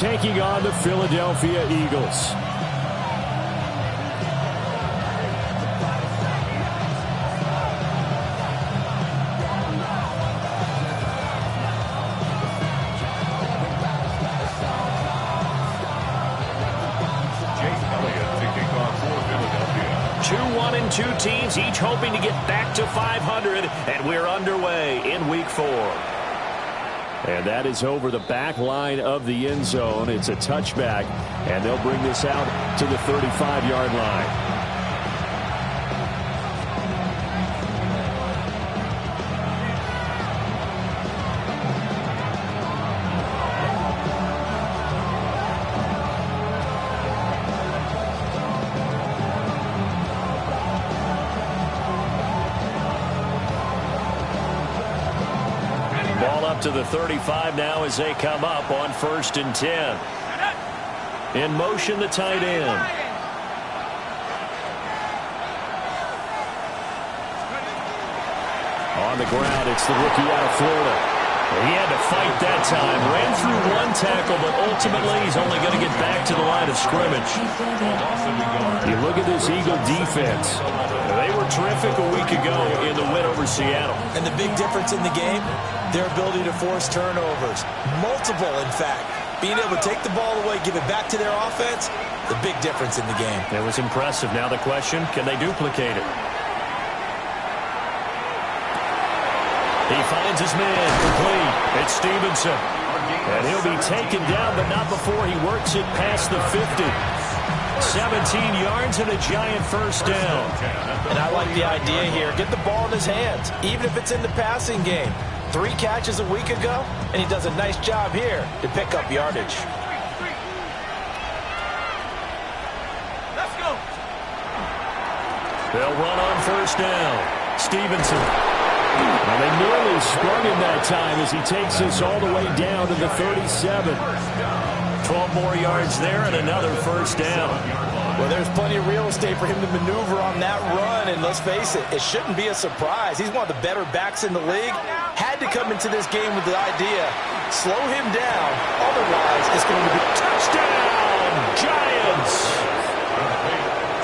taking on the Philadelphia Eagles. Two teams each hoping to get back to 500, and we're underway in Week 4. And that is over the back line of the end zone. It's a touchback, and they'll bring this out to the 35-yard line. To the 35 now as they come up on 1st and 10. In motion, the tight end. On the ground, it's the rookie out of Florida. He had to fight that time. Ran through one tackle, but ultimately he's only going to get back to the line of scrimmage. You look at this Eagle defense. They were terrific a week ago in the win over Seattle. And the big difference in the game, their ability to force turnovers. Multiple, in fact. Being able to take the ball away, give it back to their offense, the big difference in the game. It was impressive. Now the question, can they duplicate it? He finds his man complete. It's Stevenson. And he'll be taken down, but not before he works it past the 50. 17 yards and a giant first down. And I like the idea here. Get the ball in his hands, even if it's in the passing game. 3 catches a week ago, and he does a nice job here to pick up yardage. Let's go. They'll run on 1st down. Stevenson. Well, they nearly sprung him that time as he takes this all the way down to the 37. 12 more yards there and another 1st down. Well, there's plenty of real estate for him to maneuver on that run, and let's face it, it shouldn't be a surprise. He's one of the better backs in the league. Had to come into this game with the idea, slow him down, otherwise it's going to be touchdown, Giants!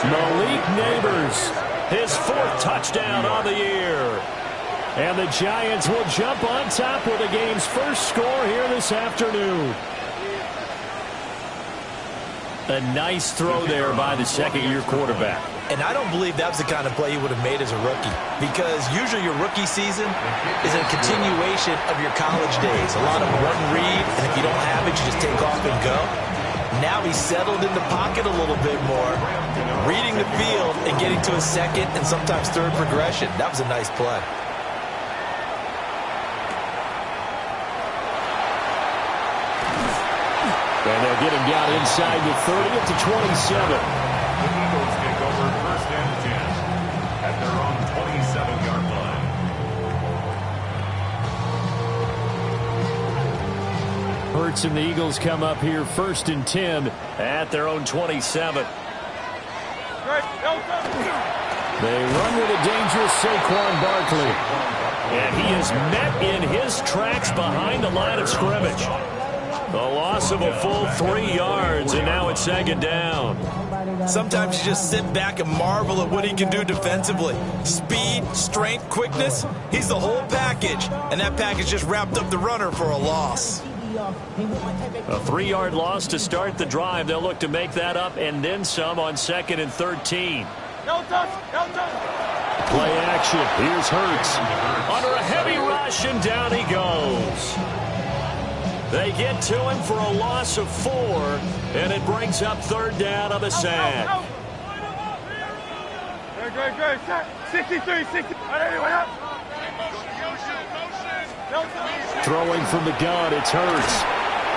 Malik Neighbors, his 4th touchdown on the year. And the Giants will jump on top with the game's first score here this afternoon. A nice throw there by the second-year quarterback. And I don't believe that was the kind of play he would have made as a rookie, because usually your rookie season is a continuation of your college days. A lot of one read, and if you don't have it, you just take off and go. Now he's settled in the pocket a little bit more, reading the field and getting to a second and sometimes third progression. That was a nice play. And they'll get him down inside the 30 up to 27. The Eagles take over 1st and 10 at their own 27-yard line. Hurts and the Eagles come up here 1st and 10 at their own 27. They run with a dangerous Saquon Barkley. And he is met in his tracks behind the line of scrimmage. The loss of a full 3 yards, and now it's 2nd down. Sometimes you just sit back and marvel at what he can do defensively. Speed, strength, quickness, he's the whole package. And that package just wrapped up the runner for a loss. A 3-yard loss to start the drive. They'll look to make that up and then some on 2nd and 13. Play action. Here's Hurts. Under a heavy rush, and down he goes. They get to him for a loss of 4, and it brings up 3rd down of a sack. Great. 63, 60. Throwing from the gun, it's Hurts.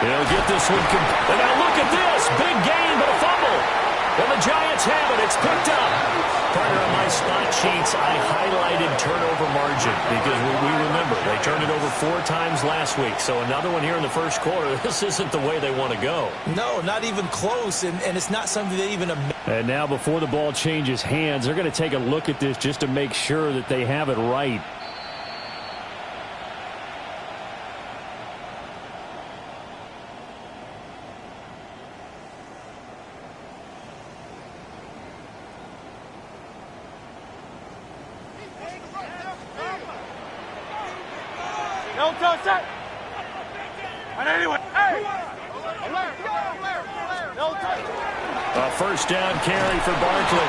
He'll get this one. And now look at this. Big gain, but a fumble. And the Giants have it. It's picked up. Partner, on my spot sheets, I highlighted turnover margin because we remember they turned it over 4 times last week. So another one here in the first quarter. This isn't the way they want to go. No, not even close, and it's not something they even... And now before the ball changes hands, they're going to take a look at this just to make sure that they have it right. Don't touch that. And anyway, hey. Don't touch. A first down carry for Barkley.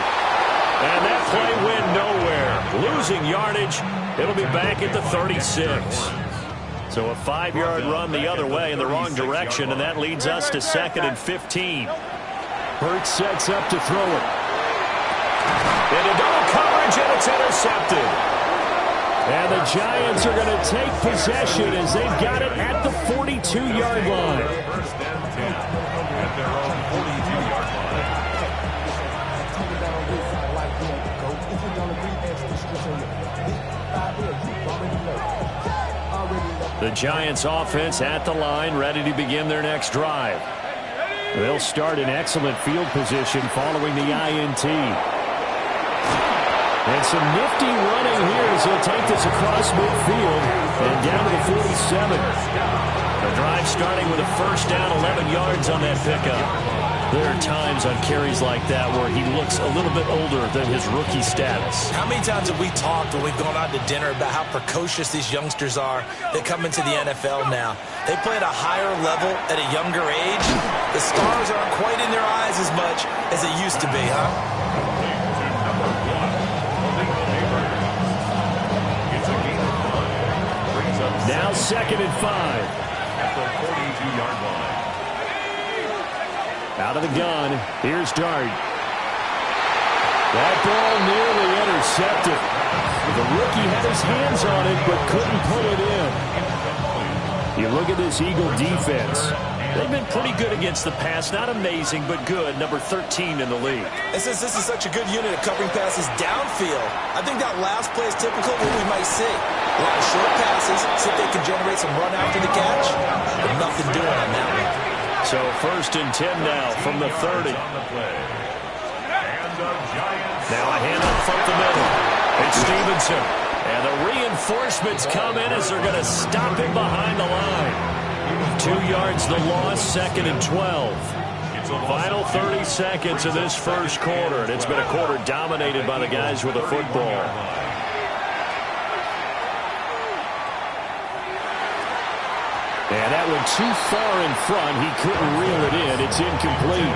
And that play went nowhere. Losing yardage. It'll be back at the 36. So a 5-yard run the other way in the wrong direction, and that leads us to 2nd and 15. Hurts sets up to throw it. Into double coverage, and it's intercepted. And the Giants are going to take possession as they've got it at the 42-yard line. First and 10 at their own 42-yard line. The Giants offense at the line, ready to begin their next drive. They'll start in excellent field position following the INT. And some nifty running here as he'll take this across midfield and down to the 47. The drive starting with a first down, 11 yards on that pickup. There are times on carries like that where he looks a little bit older than his rookie status. How many times have we talked when we've gone out to dinner about how precocious these youngsters are that come into the NFL now? They play at a higher level at a younger age. The stars aren't quite in their eyes as much as they used to be, huh? Now 2nd and 5. At the 42-yard line. Out of the gun, here's Dart. That ball nearly intercepted. The rookie had his hands on it, but couldn't pull it in. You look at this Eagle defense. They've been pretty good against the pass. Not amazing, but good. Number 13 in the league. And since this is such a good unit of covering passes downfield, I think that last play is typical of what we might see. A lot of short passes, see if they can generate some run after the catch, but nothing doing on that one. So 1st and 10 now from the 30. Now a handoff up the middle. It's Stevenson. And the reinforcements come in as they're going to stop him behind the line. 2 yards the loss, 2nd and 12. Final 30 seconds of this first quarter. And it's been a quarter dominated by the guys with the football. And that went too far in front. He couldn't reel it in. It's incomplete.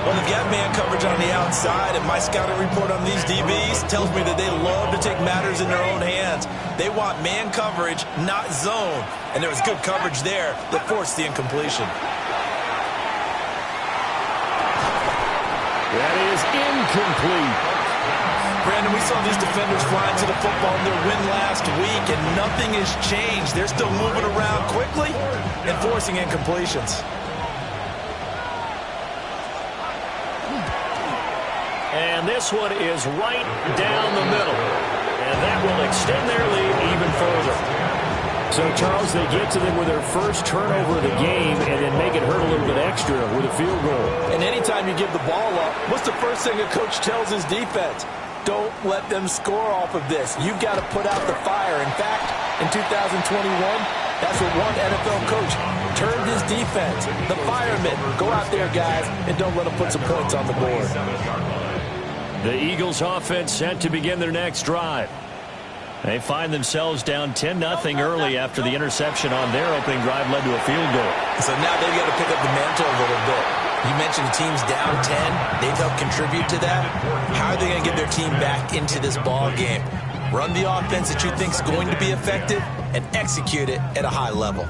Well, they've got man coverage on the outside, and my scouting report on these DBs tells me that they love to take matters in their own hands. They want man coverage, not zone. And there was good coverage there that forced the incompletion. That is incomplete. Brandon, we saw these defenders flying to the football in their win last week, and nothing has changed. They're still moving around quickly and forcing incompletions. And this one is right down the middle. And that will extend their lead even further. So, Charles, they get to them with their first turnover of the game and then make it hurt a little bit extra with a field goal. And anytime you give the ball up, what's the first thing a coach tells his defense? Don't let them score off of this. You've got to put out the fire. In fact, in 2021, that's what one NFL coach turned his defense. The firemen. Go out there, guys, and don't let them put some points on the board. The Eagles offense set to begin their next drive. They find themselves down 10-0 early after the interception on their opening drive led to a field goal. So now they've got to pick up the mantle a little bit. You mentioned the team's down 10. They've helped contribute to that. How are they going to get their team back into this ball game? Run the offense that you think is going to be effective and execute it at a high level.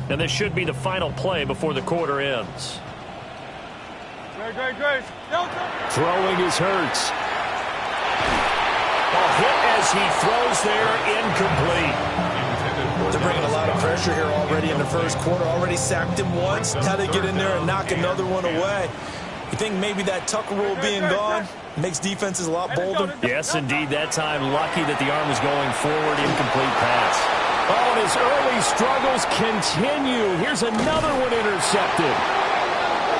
And this should be the final play before the quarter ends. Great. Throwing is Hurts. Ball hit as he throws there, incomplete. They're bringing a lot of pressure here already in the first quarter. Already sacked him once. How they get in there and knock another one away. You think maybe that Tucker rule being gone makes defenses a lot bolder? Yes, indeed. That time, lucky that the arm was going forward. Incomplete pass. Oh, and his early struggles continue. Here's another one intercepted.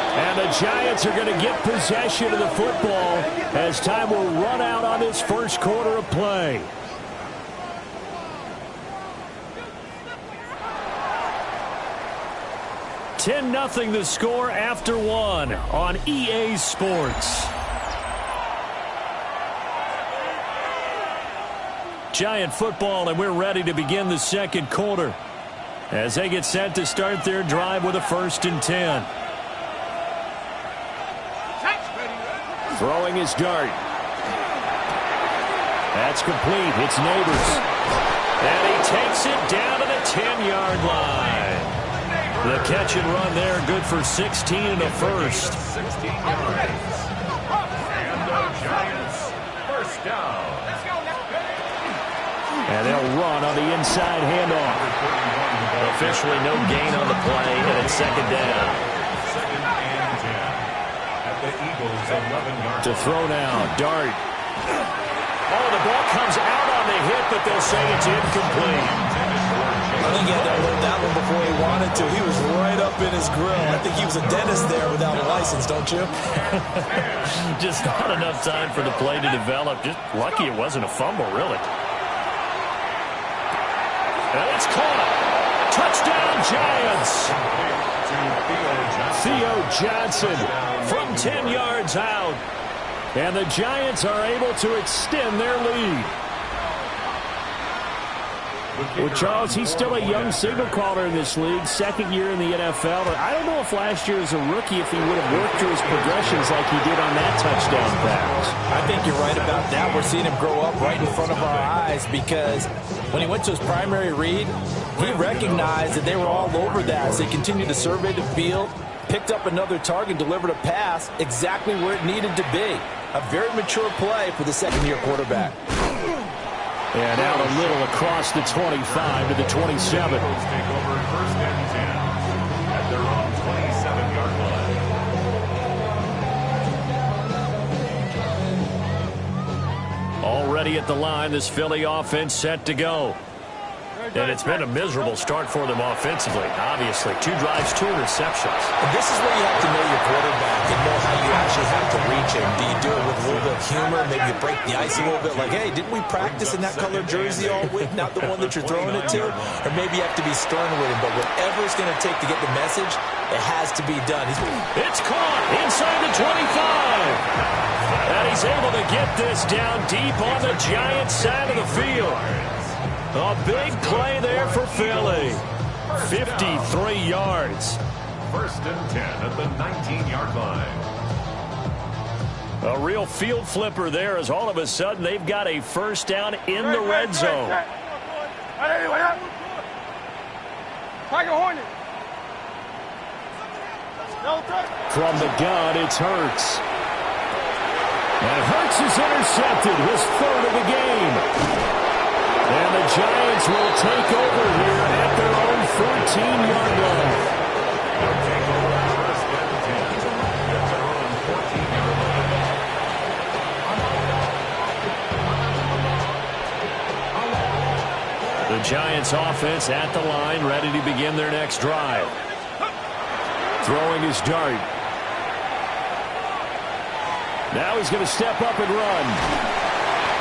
And the Giants are going to get possession of the football as time will run out on this first quarter of play. (10-0) the score after one on EA Sports. Giant football, and we're ready to begin the second quarter as they get set to start their drive with a 1st and 10. Throwing his dart. That's complete. It's Neighbors. And he takes it down to the 10-yard line. The catch and run there, good for 16 and a first. 16 yards. And the Giants first down. And they'll run on the inside handoff. Officially no gain on the play, and it's 2nd down. 2nd and 10. At the Eagles' 11-yard To throw now, Dart. Oh, the ball comes out on the hit, but they'll say it's incomplete. I think he had to learn that one before he wanted to. He was right up in his grill. I think he was a dentist there without a license, don't you? Just not enough time for the play to develop. Just lucky it wasn't a fumble, really. And it's caught. Touchdown, Giants. Theo Johnson from 10 yards out. And the Giants are able to extend their lead. Well, Charles, he's still a young signal caller in this league, 2nd year in the NFL. But I don't know if last year as a rookie if he would have worked through his progressions like he did on that touchdown pass. I think you're right about that. We're seeing him grow up right in front of our eyes because when he went to his primary read, he recognized that they were all over that. So he continued to survey the field, picked up another target, delivered a pass exactly where it needed to be. A very mature play for the 2nd-year quarterback. And out a little across the 25 to the 27. Eagles take over 1st and 10 at their own 27-yard line. Already at the line, this Philly offense set to go. And it's been a miserable start for them offensively, obviously. 2 drives, 2 interceptions. And this is where you have to know your quarterback and know how you actually have to reach him. Do you do it with a little bit of humor? Maybe you break the ice a little bit like, hey, didn't we practice in that colored jersey all week, not the one that you're throwing it to? Or maybe you have to be stern with him. But whatever it's going to take to get the message, it has to be done. It's caught inside the 25. And he's able to get this down deep on the Giants side of the field. A big play there for Philly. 53 yards. 1st and 10 at the 19-yard line. A real field flipper there as all of a sudden they've got a 1st down in the red zone. From the gun, it's Hurts. And Hurts is intercepted, his 3rd of the game. And the Giants will take over here at their own 14-yard line. They'll take over 1st and 10 at their own 14-yard line. The Giants offense at the line, ready to begin their next drive. Throwing his dart. Now he's going to step up and run.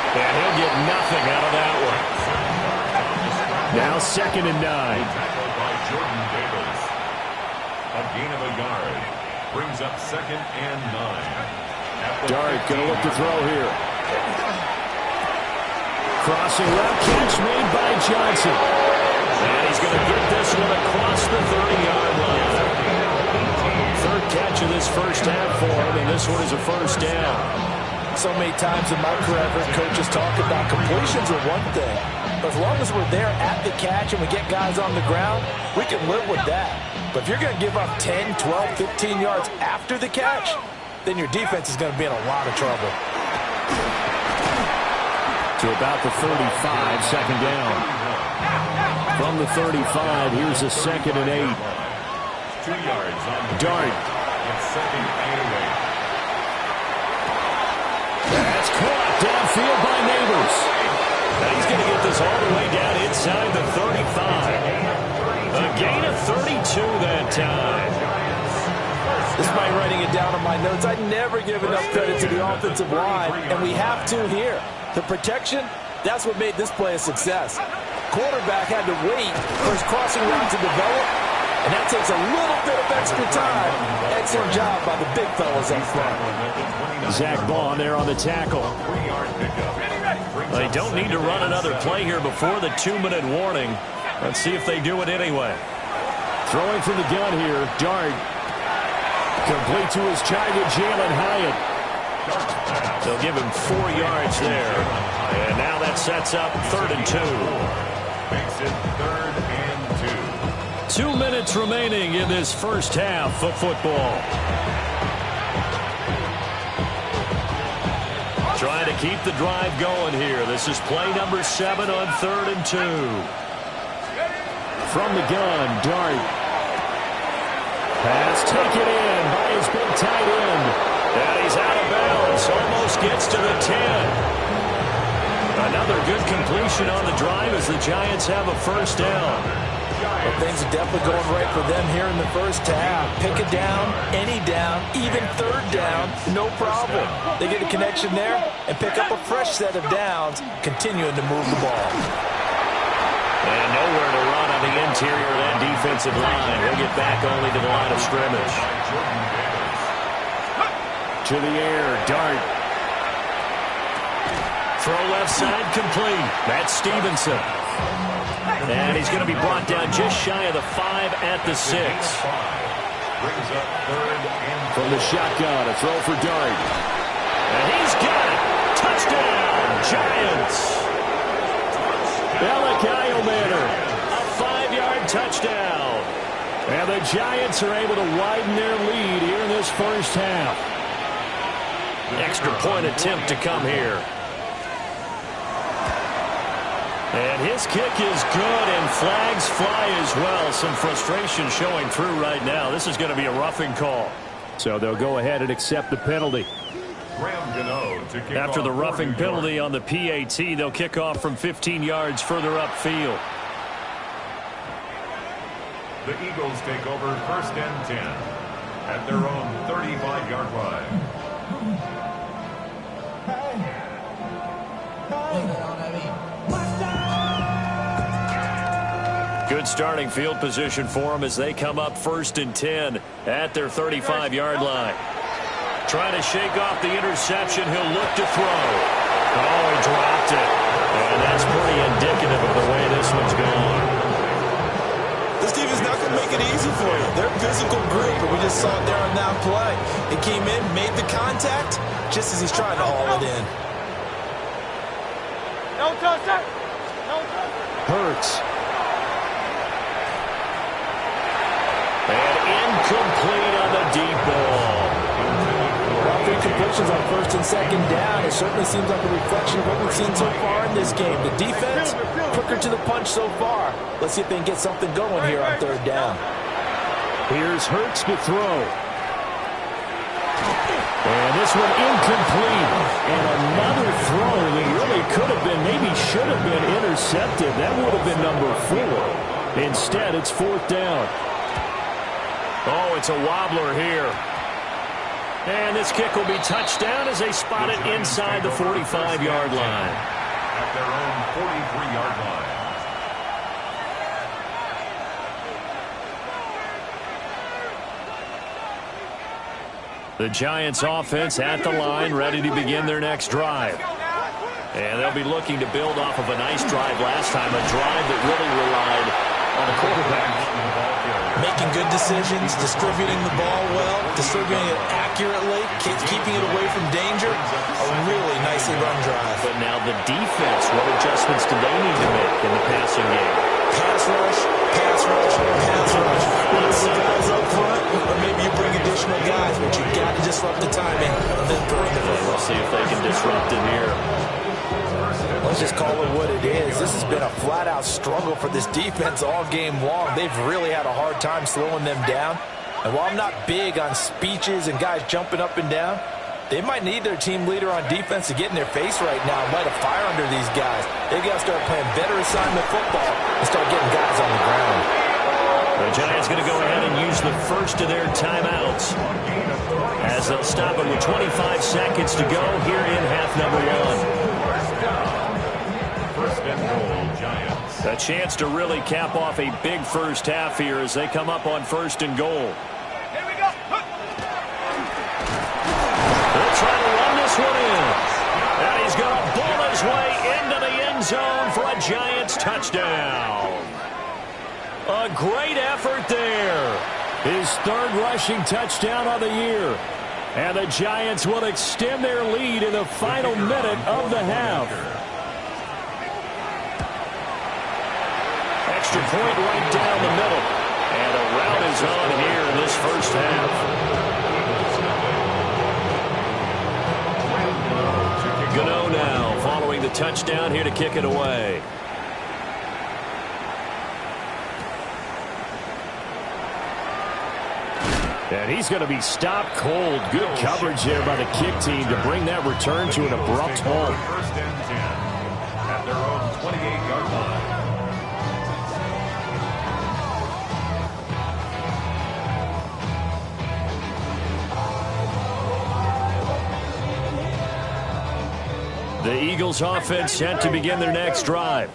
And he'll get nothing out of that one. Now 2nd and 9. Tackled by Jordan Davis. A gain of a yard. Brings up 2nd and 9. Dart going to look to throw here. Crossing route, catch made by Johnson. And he's going to get this one across the 30-yard line. 3rd catch of this 1st half for him, and this one is a 1st down. So many times in my career, I've heard coaches talk about completions are one thing. But as long as we're there at the catch and we get guys on the ground, we can live with that. But if you're going to give up 10, 12, 15 yards after the catch, then your defense is going to be in a lot of trouble. To about the 35, 2nd down. From the 35, here's a 2nd and 8. 2 yards on the Dart. It's 2nd and 8. That's caught downfield by Neighbors. Now he's going to get this all the way down inside the 35. A gain of 32 that time. Despite writing it down on my notes, I never give enough credit to the offensive line, and we have to here. The protection, that's what made this play a success. Quarterback had to wait for his crossing route to develop, and that takes a little bit of extra time. Excellent job by the big fellas up front. Zach Bond there on the tackle. They don't need to run another play here before the 2-minute warning. Let's see if they do it anyway. Throwing from the gun here, Dart. Complete to his target, Jalen Hyatt. They'll give him 4 yards there. And now that sets up 3rd and 2. Makes it 3rd and 2. 2 minutes remaining in this first half of football. Trying to keep the drive going here. This is play number 7 on 3rd and 2. From the gun, Dart. Pass taken in by his big tight end. And he's out of bounds. Almost gets to the 10. Another good completion on the drive as the Giants have a first down. Well, things are definitely going right for them here in the first half. Pick a down, any down, even 3rd down, no problem. They get a connection there and pick up a fresh set of downs, continuing to move the ball. And nowhere to run on the interior of that defensive line. He'll get back only to the line of scrimmage. To the air, Dart. Throw left side complete. That's Stevenson. And he's going to be brought down just shy of the 5 at the 6. Brings up 3rd and 4. From the shotgun, a throw for Dart. And he's got it. Touchdown, Giants. Kyle Manor. A 5-yard touchdown. And the Giants are able to widen their lead here in this first half. Extra point attempt to come here. And his kick is good, and flags fly as well. Some frustration showing through right now. This is going to be a roughing call. So they'll go ahead and accept the penalty. After the roughing penalty on the PAT, they'll kick off from 15 yards further upfield. The Eagles take over 1st and 10 at their own 35-yard line. Good starting field position for them as they come up 1st and 10 at their 35-yard line. Trying to shake off the interception. He'll look to throw. Oh, he dropped it. And that's pretty indicative of the way this one's gone. This team is not going to make it easy for you. They're a physical group, and we just saw it there on that play. He came in, made the contact, just as he's trying to haul it in. No touch, sir. No touch. Hurts. And incomplete on the deep ball. Completions on 1st and 2nd down. It certainly seems like a reflection of what we've seen so far in this game. The defense, quicker to the punch so far. Let's see if they can get something going here on 3rd down. Here's Hurts to throw. And this one incomplete. And another throw that really could have been, maybe should have been intercepted. That would have been number 4. Instead, it's 4th down. Oh, it's a wobbler here. And this kick will be touched down as they spot it inside the 45-yard line. At their own 43-yard line. The Giants offense at the line, ready to begin their next drive. And they'll be looking to build off of a nice drive last time, a drive that really relied on the quarterback. Making good decisions, distributing the ball well, distributing it accurately, keeping it away from danger. A really nicely run drive. But now the defense, what adjustments do they need to make in the passing game? Pass rush, pass rush, pass rush. Lots of guys up front, or maybe you bring additional guys, but you got to disrupt the timing of them throwing the ball. We'll see if they can disrupt it here. Let's just call it what it is. This has been a flat-out struggle for this defense all game long. They've really had a hard time slowing them down. And while I'm not big on speeches and guys jumping up and down, they might need their team leader on defense to get in their face right now and light a fire under these guys. They got to start playing better assignment football and start getting guys on the ground. The Giants going to go ahead and use the first of their timeouts as they'll stop it with 25 seconds to go here in half number 1. First and goal, Giants. A chance to really cap off a big first half here as they come up on 1st and goal. Here we go. They'll try to run this one in. And he's going to bull his way into end zone for a Giants touchdown. A great effort there. His third rushing touchdown of the year. And the Giants will extend their lead in the final minute of the half. Extra point right down the middle. And a rout is on here in this first half. Gano now following the touchdown here to kick it away. And he's going to be stopped cold. Good coverage there by the kick team to bring that return to an abrupt halt. First and 10 at their own 28-yard line. The Eagles offense set to begin their next drive.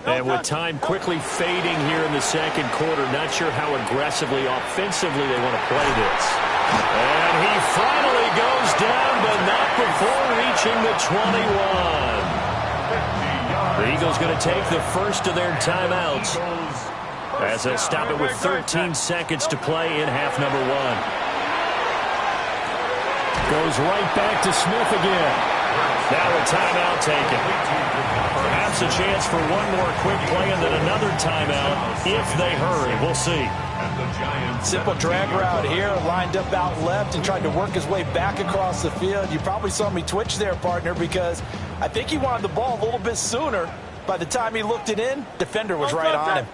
And with time quickly fading here in the second quarter, not sure how aggressively, offensively they want to play this. And he finally goes down, but not before reaching the 21. The Eagles going to take the first of their timeouts as they'll stop it with 13 seconds to play in half number one. Goes right back to Smith again. Now a timeout taken. Perhaps a chance for one more quick play and then another timeout if they hurry. We'll see. Simple drag route here, lined up out left and tried to work his way back across the field. You probably saw me twitch there, partner, because I think he wanted the ball a little bit sooner. By the time he looked it in, defender was right on him.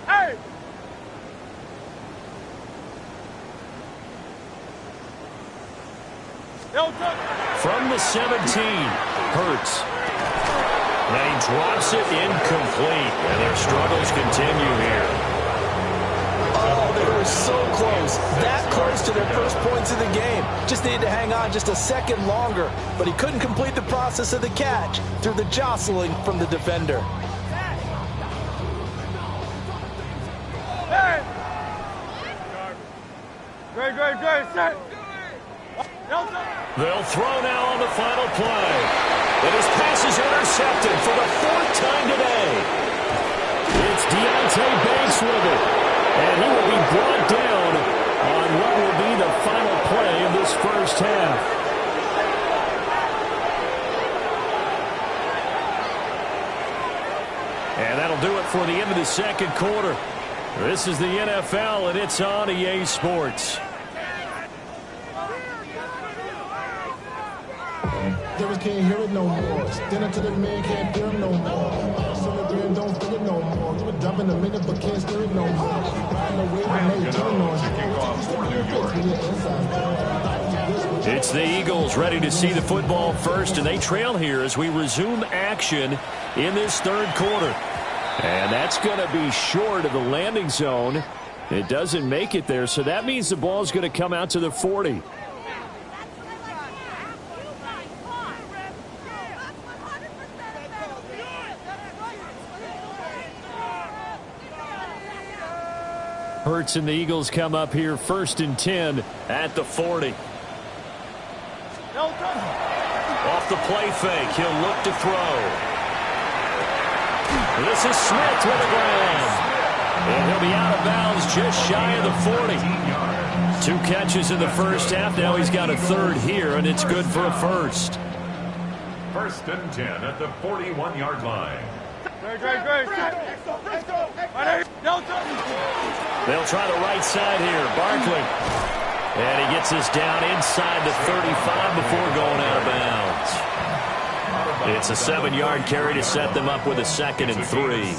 Hey! From the 17, Hurts. Now he drops it incomplete, and their struggles continue here. Oh, they were so close. That close to their first points of the game. Just needed to hang on just a second longer, but he couldn't complete the process of the catch through the jostling from the defender. Hey! Great, set! They'll throw now on the final play. And his pass is intercepted for the fourth time today. It's Deontay Banks with it. And he will be brought down on what will be the final play of this first half. And that'll do it for the end of the second quarter. This is the NFL, and it's on EA Sports. Can't hear it no more. Stand up to the man, can't hear him no more. Celebrating, don't feel it no more. Give a drop in a minute, but can't steer it no more. Riding away when they turn on. It's the Eagles ready to see the football first, and they trail here as we resume action in this third quarter. And that's going to be short of the landing zone. It doesn't make it there, so that means the ball's going to come out to the 40. Hurts and the Eagles come up here first and 10 at the 40. Off the play fake, he'll look to throw. This is Smith with the ground. And he'll be out of bounds just shy of the 40. 2 catches in the first half. Now he's got a third here, and it's good for a first. First and 10 at the 41-yard line. They'll try the right side here. Barkley. And he gets this down inside the 35 before going out of bounds. It's a 7-yard carry to set them up with a 2nd and 3.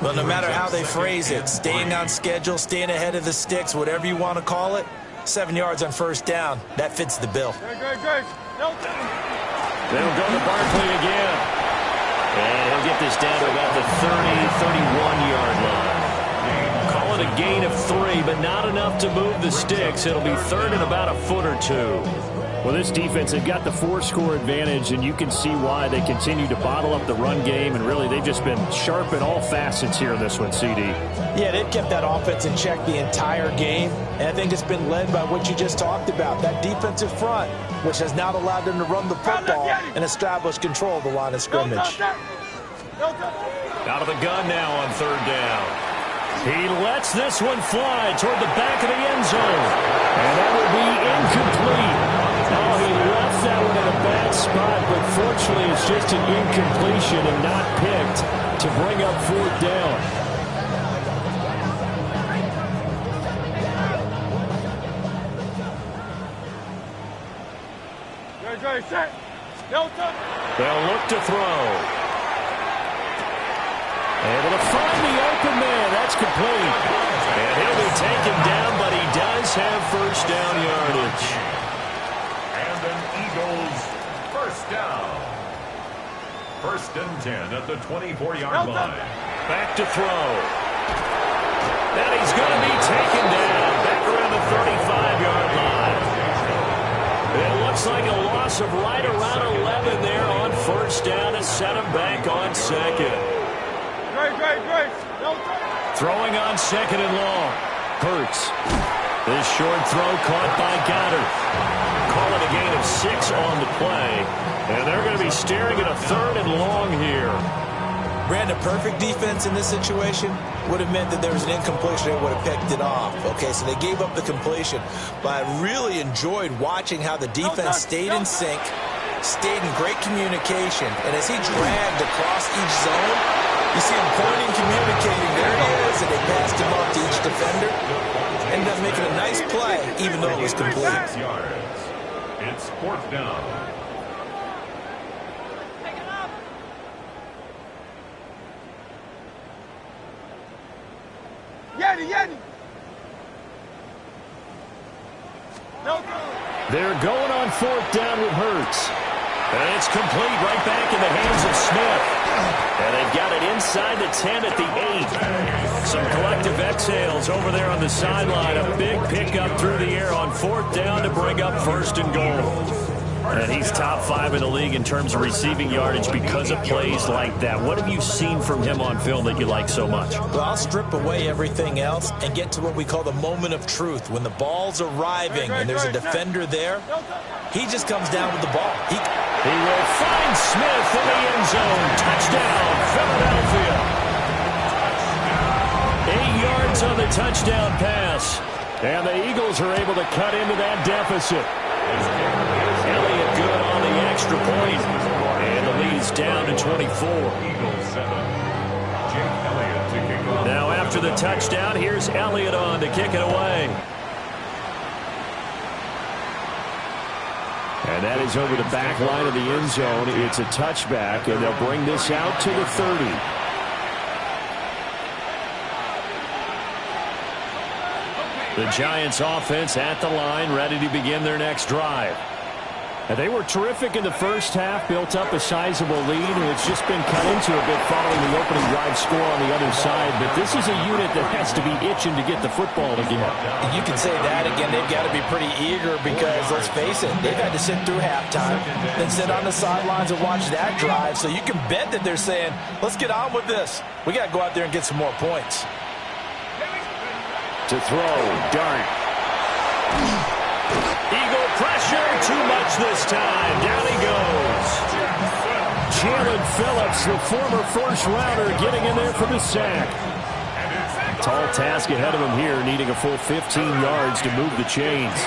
Well, no matter how they phrase it, staying on schedule, staying ahead of the sticks, whatever you want to call it, 7 yards on first down, that fits the bill. They'll go to Barkley again. And he'll get this down to about the 31-yard line. Call it a gain of 3, but not enough to move the sticks. It'll be third and about a foot or two. Well, this defense, they've got the 4-score advantage, and you can see why they continue to bottle up the run game, and really they've just been sharp in all facets here in this one, CD. Yeah, they've kept that offense in check the entire game, and I think it's been led by what you just talked about, that defensive front, which has now allowed them to run the football and establish control of the line of scrimmage. Out of the gun now on 3rd down. He lets this one fly toward the back of the end zone. And that will be incomplete. Oh, he left that one in a bad spot, but fortunately it's just an incompletion and not picked to bring up 4th down. They'll look to throw. Able to find the open man. That's complete. And he'll be taken down, but he does have 1st down yardage. And an Eagles 1st down. 1st and 10 at the 24-yard line. Back to throw. And he's going to be taken down. Back around the 35-yard line. It looks like a loss of right around 11 there on 1st down to set him back on 2nd. Throwing on 2nd and long. Hurts. This short throw caught by Goddard. Call it a gain of 6 on the play. And they're going to be staring at a 3rd and long here. Brandon, perfect defense in this situation would have meant that there was an incompletion. They would have picked it off. Okay, so they gave up the completion. But I really enjoyed watching how the defense stayed in sync, stayed in great communication. And as he dragged across each zone, you see him pointing, communicating. There he is, and they passed him off to each defender. Ended up making a nice play, even though it was complete. It's 4th down. They're going on 4th down with Hurts. And it's complete right back in the hands of Smith. And they've got it inside the 10 at the 8. Some collective exhales over there on the sideline. A big pickup through the air on 4th down to bring up 1st and goal. And he's top 5 in the league in terms of receiving yardage because of plays like that. What have you seen from him on film that you like so much? Well, I'll strip away everything else and get to what we call the moment of truth. When the ball's arriving and there's a defender there, he just comes down with the ball. He will find Smith in the end zone. Touchdown, Philadelphia. 8 yards on the touchdown pass. And the Eagles are able to cut into that deficit. Elliott good on the extra point. And the lead's down to 24. Eagles 7. Jake Elliott to kick off. Now after the touchdown, here's Elliott on to kick it away. And that is over the back line of the end zone. It's a touchback, and they'll bring this out to the 30. The Giants offense at the line, ready to begin their next drive. And they were terrific in the first half, built up a sizable lead, and it's just been cut into a bit following the opening drive score on the other side. But this is a unit that has to be itching to get the football again. You can say that again. They've got to be pretty eager because, let's face it, they've had to sit through halftime, then sit on the sidelines and watch that drive. So you can bet that they're saying, let's get on with this. We got to go out there and get some more points. To throw, Dart. Eagle pressure, too much this time. Down he goes. Jalen Phillips, the former first-rounder, getting in there for the sack. Tall task ahead of him here, needing a full 15 yards to move the chains.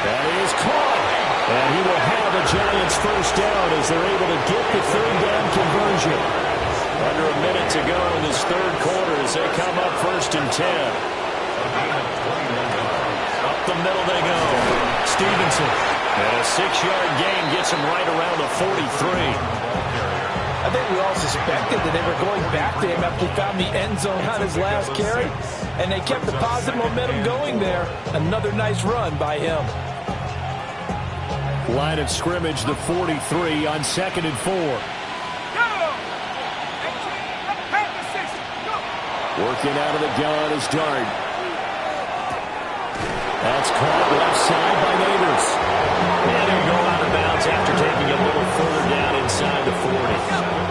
That is caught. And he will have the Giants' first down as they're able to get the 3rd down conversion. Under a minute to go in this 3rd quarter as they come up 1st and 10. Up the middle they go. Stevenson. And a 6-yard gain gets him right around the 43. I think we all suspected that they were going back to him after he found the end zone on his last carry. And they kept the positive momentum going there. Another nice run by him. Line of scrimmage, the 43 on 2nd and 4. Working out of the gun is Dart. That's caught left side by Neighbors. And he'll go out of bounds after taking a little further down inside the 40.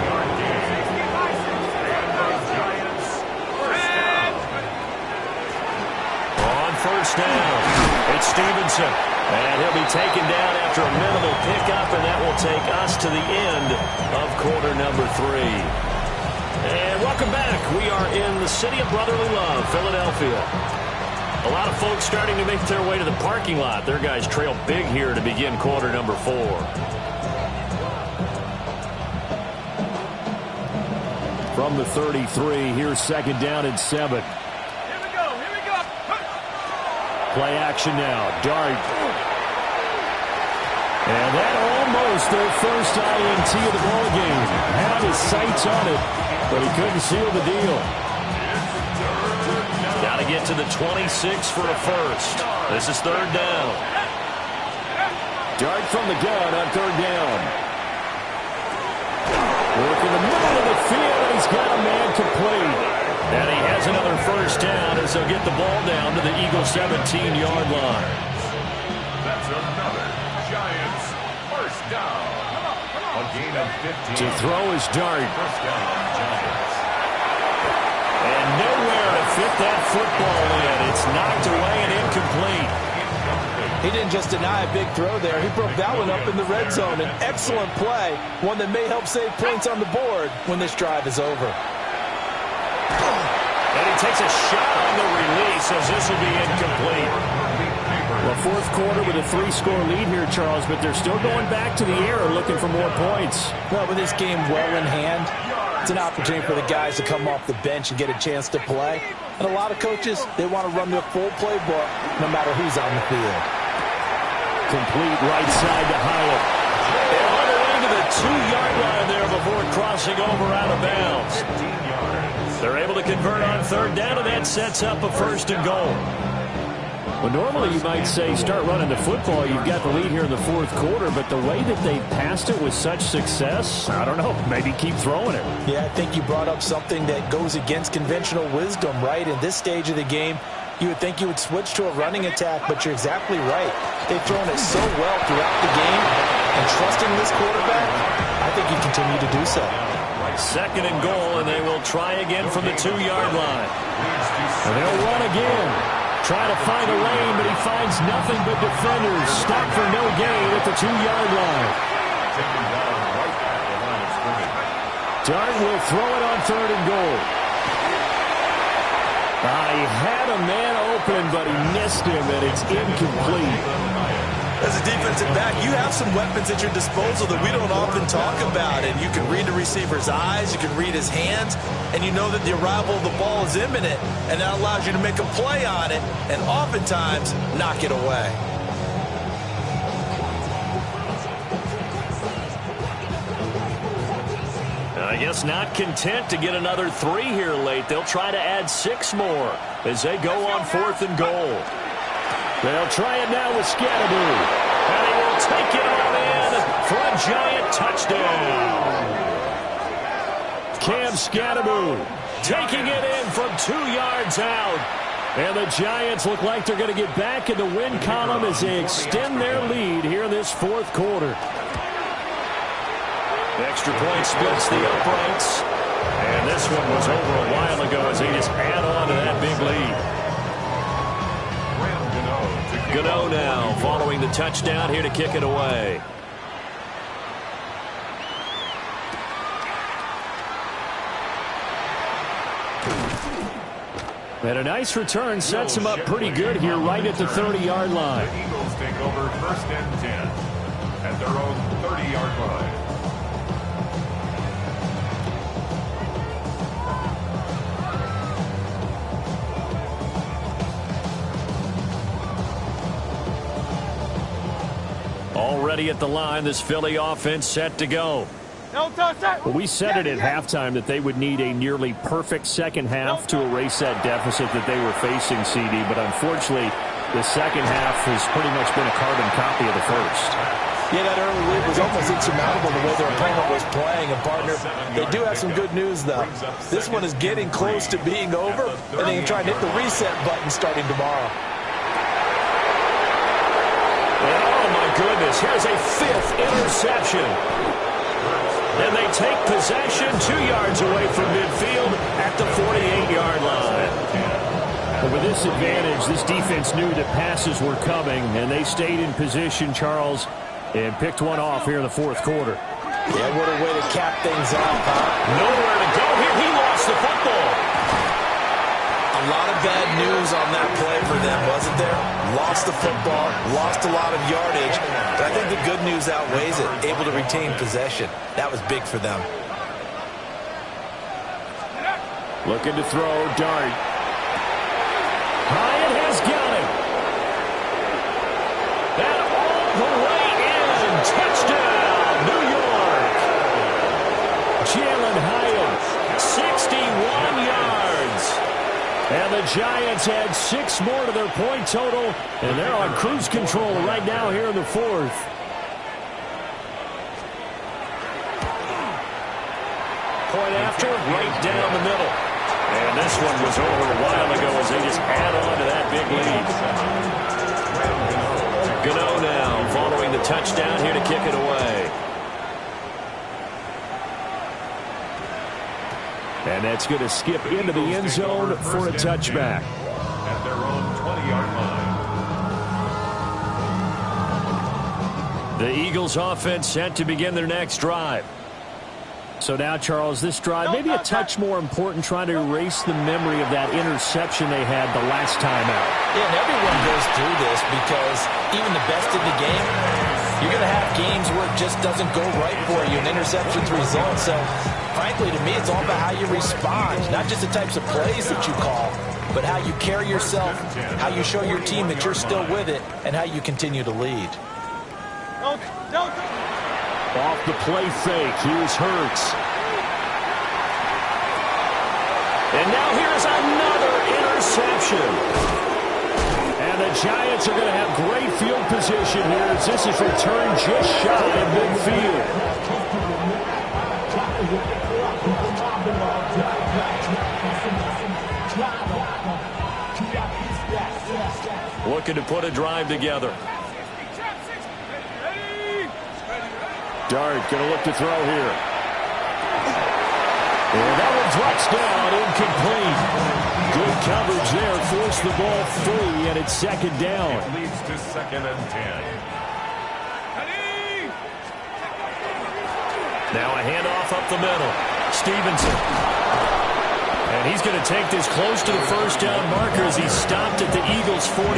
First down. It's Stevenson. And he'll be taken down after a minimal pickup, and that will take us to the end of quarter number 3. And welcome back. We are in the city of brotherly love, Philadelphia. A lot of folks starting to make their way to the parking lot. Their guys trail big here to begin quarter number 4. From the 33, here's second down and 7. Play action now. Dart. And that almost their first INT of the ballgame. Had his sights on it, but he couldn't seal the deal. Got to get to the 26 for a first. This is third down. Dart from the gun on third down. Work in the middle of the field, and he's got a man complete. And he has another first down as they'll get the ball down to the Eagles' 17-yard line. That's another Giants first down. A gain of 15. To throw is Dart. First down, Giants. And nowhere to fit that football in. It's knocked away and incomplete. He didn't just deny a big throw there. He broke that one up in the red zone. An excellent play, one that may help save points on the board when this drive is over. And he takes a shot on the release as this will be incomplete. Well, fourth quarter with a 3-score lead here, Charles, but they're still going back to the air looking for more points. Well, with this game well in hand, it's an opportunity for the guys to come off the bench and get a chance to play. And a lot of coaches, they want to run their full playbook no matter who's on the field. Complete right side to Hyatt. And all the way to the 2-yard line there before crossing over out of bounds. They're able to convert on third down, and that sets up a first and goal. Well, normally you might say start running the football. You've got the lead here in the fourth quarter, but the way that they passed it with such success, I don't know, maybe keep throwing it. Yeah, I think you brought up something that goes against conventional wisdom, right? In this stage of the game, you would think you would switch to a running attack, but you're exactly right. They've thrown it so well throughout the game, and trusting this quarterback, I think you continue to do so. Second and goal, and they will try again from the 2-yard line. And they'll run again. Try to find a lane, but he finds nothing but defenders. Stop for no gain at the 2-yard line. Taken down right at the line of scrimmage. Dart will throw it on third and goal. He had a man open, but he missed him, and it's incomplete. As a defensive back, you have some weapons at your disposal that we don't often talk about. And you can read the receiver's eyes, you can read his hands, and you know that the arrival of the ball is imminent. And that allows you to make a play on it and oftentimes knock it away. I guess not content to get another 3 here late. They'll try to add 6 more as they go on fourth and goal. They'll try it now with Scatterby. And he will take it on in for a Giant touchdown. Cam Scatterby taking it in from 2 yards out. And the Giants look like they're going to get back in the win column as they extend their lead here in this fourth quarter. Extra point splits the uprights. And this one was over a while ago as they just add on to that big lead. Gano now following the touchdown here to kick it away. And a nice return sets him up pretty good here right at the 30-yard line. The Eagles take over first and 10 at their own 30-yard line. Already at the line, this Philly offense set to go. Well, we said it at halftime that they would need a nearly perfect second half to erase that deficit that they were facing, CD. But unfortunately, the second half has pretty much been a carbon copy of the first. Yeah, that early lead was almost insurmountable the way their opponent was playing. And, partner, they do have some good news, though. This one is getting close to being over, and they can try and hit the reset button starting tomorrow. goodness, here's a 5th interception. And they take possession 2 yards away from midfield at the 48-yard line. But with this advantage, this defense knew that passes were coming, and they stayed in position, Charles, and picked one off here in the fourth quarter. Yeah, what a way to cap things off, huh? Nowhere to go here. He lost the football. A lot of bad news on that play for them, wasn't there? Lost the football, lost a lot of yardage, but I think the good news outweighs it. Able to retain possession. That was big for them. Looking to throw, Dart. Hyatt has got it. And all the way in. Touchdown, New York. Jalen Hyatt, 61 yards. and the Giants add 6 more to their point total, and they're on cruise control right now here in the fourth. Point after, right down the middle. And this one was over a while ago as they just add on to that big lead. Gano now following the touchdown here to kick it away. And that's going to skip into the end zone for a touchback. At their own 20-yard line. The Eagles offense set to begin their next drive. So now, Charles, this drive maybe a touch more important, trying to erase the memory of that interception they had the last time out. Yeah, and everyone goes through this because even the best in the game, you're going to have games where it just doesn't go right for you, and interceptions result. So, frankly, to me, it's all about how you respond, not just the types of plays that you call, but how you carry yourself, how you show your team that you're still with it, and how you continue to lead. Off the play fake, here's Hurts. And now here's another interception. And the Giants are going to have great field position here as this is returned just shy of midfield. Looking to put a drive together. Dart going to look to throw here. And that one drops down, incomplete. Good coverage there, forced the ball free, and it's second down. It leads to 2nd and 10. Now a handoff up the middle. Stevenson. And he's going to take this close to the first down marker as he stopped at the Eagles' 42.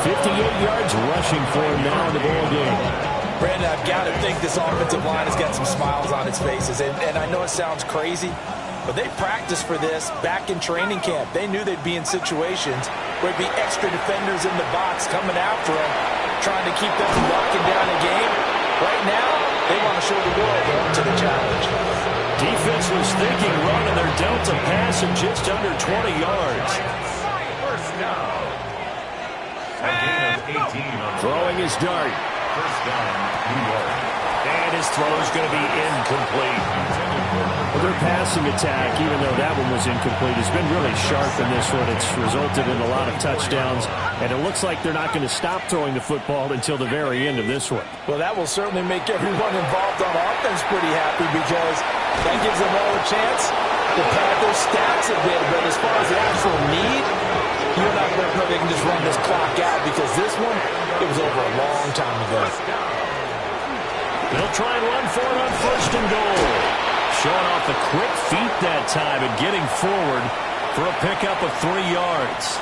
58 yards rushing for him now in the ball game. Brandon, I've got to think this offensive line has got some smiles on its faces. And I know it sounds crazy, but they practiced for this back in training camp. They knew they'd be in situations where there'd be extra defenders in the box coming after them, trying to keep them from locking down a game. Right now, they want to show the world they're up to the challenge. Defense was thinking run, and they're dealt a pass of just under 20 yards. First down. A gain of 18 on Throwing his Dart. first down, New York. And his throw is going to be incomplete. Well, their passing attack, even though that one was incomplete, has been really sharp in this one. It's resulted in a lot of touchdowns, and it looks like they're not going to stop throwing the football until the very end of this one. Well, that will certainly make everyone involved on offense pretty happy because that gives them all a chance to pad their stats a bit. But as far as the actual need, you're not going to know they can just run this clock out because this one, it was over a long time ago. They'll try and run for it on 1st and goal. Showing off the quick feet that time and getting forward for a pickup of 3 yards.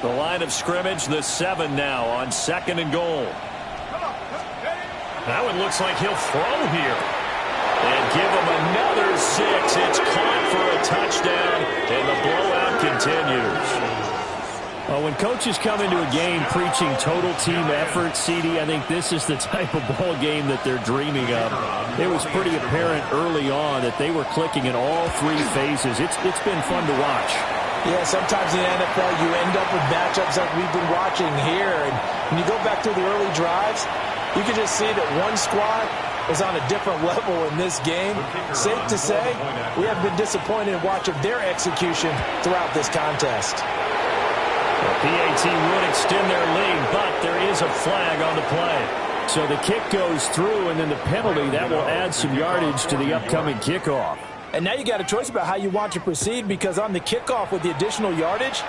The line of scrimmage, the 7 now on 2nd and goal. That one looks like he'll throw here. And give him another 6. It's caught for a touchdown, and the blowout continues. Well, when coaches come into a game preaching total team effort, CD, I think this is the type of ball game that they're dreaming of. It was pretty apparent early on that they were clicking in all 3 phases. It's been fun to watch. Yeah, sometimes in the NFL you end up with matchups like we've been watching here. And when you go back to the early drives, you can just see that one squad is on a different level in this game. Safe to say, we have been disappointed in watching their execution throughout this contest. The PAT would extend their lead, but there is a flag on the play. So the kick goes through, and then the penalty, that will add some yardage to the upcoming kickoff. And now you got a choice about how you want to proceed, because on the kickoff with the additional yardage,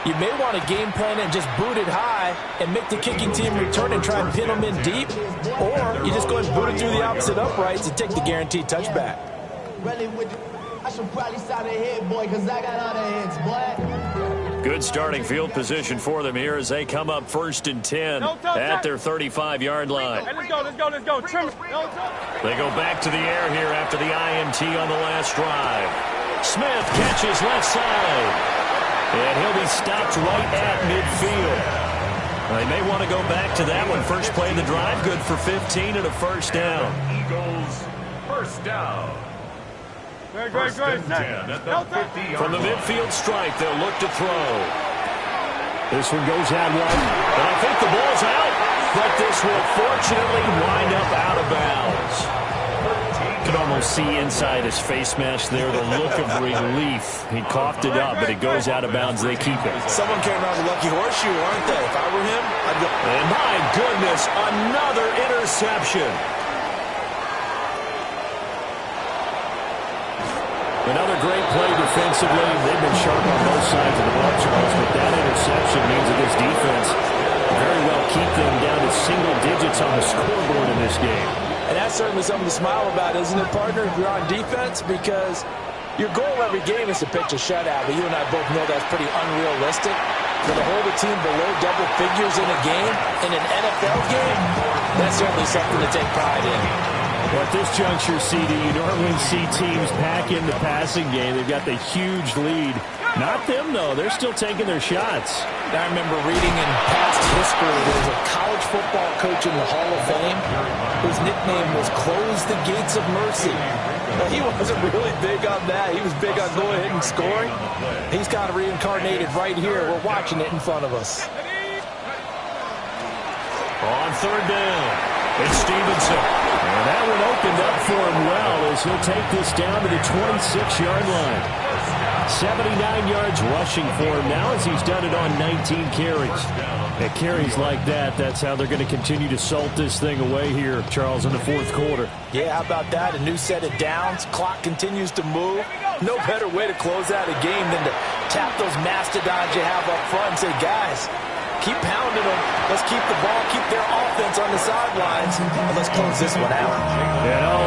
you may want to game plan it and just boot it high and make the kicking team return and try and pin them in deep. Or you just go and boot it through the opposite uprights and take the guaranteed touchback. I should probably start a hit, boy, because I got all the hits, boy. Good starting field position for them here as they come up 1st and 10 at their 35-yard line. Hey, let's go. Trim it. They go back to the air here after the INT on the last drive. Smith catches left side. And he'll be stopped right at midfield. They may want to go back to that one. First play of the drive, good for 15 and a first down. Eagles, first down. Great. From the midfield strike, they'll look to throw. This one goes out wide. And I think the ball's out, but this will fortunately wind up out of bounds. You can almost see inside his face mask there the look of relief. He coughed it up, but it goes out of bounds. They keep it. Someone came around the lucky horseshoe, aren't they? If I were him, I'd go. And my goodness, another interception. Another great play defensively. They've been sharp on both sides of the ball, Charles, but that interception means that this defense very well keep them down to single digits on the scoreboard in this game. And that's certainly something to smile about, isn't it, partner, if you're on defense? Because your goal every game is to pitch a shutout, but you and I both know that's pretty unrealistic. For to hold a team below double figures in a game, in an NFL game, that's certainly something to take pride in. Well, at this juncture, CD, you normally see teams pack in the passing game. They've got the huge lead. Not them, though. They're still taking their shots. I remember reading in past history, there was a college football coach in the Hall of Fame whose nickname was Close the Gates of Mercy. Well, he wasn't really big on that. He was big on go ahead and scoring. He's kind of reincarnated right here. We're watching it in front of us. On 3rd down, it's Stevenson. And that one opened up for him well as he'll take this down to the 26-yard line. 79 yards rushing for him now as he's done it on 19 carries. At carries like that, that's how they're going to continue to salt this thing away here, Charles, in the 4th quarter. Yeah, how about that? A new set of downs. Clock continues to move. No better way to close out a game than to tap those mastodons you have up front and say, guys, keep pounding them. Let's keep the ball, keep their offense on the sidelines, and let's close this one out.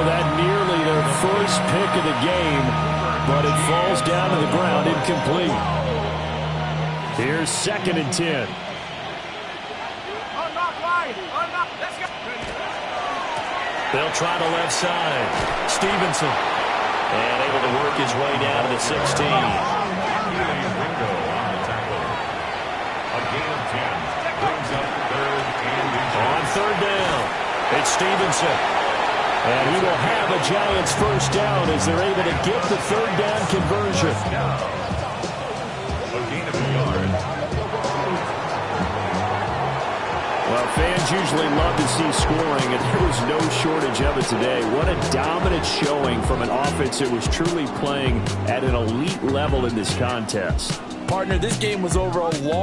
That nearly their first pick of the game, but it falls down to the ground incomplete. Here's 2nd and 10. They'll try the left side. Stevenson. And able to work his way down to the 16. On 3rd down, it's Stevenson. And he will have a Giants first down as they're able to get the 3rd down conversion. A gain of a yard. Well, fans usually love to see scoring, and there was no shortage of it today. What a dominant showing from an offense that was truly playing at an elite level in this contest. Partner, this game was over a long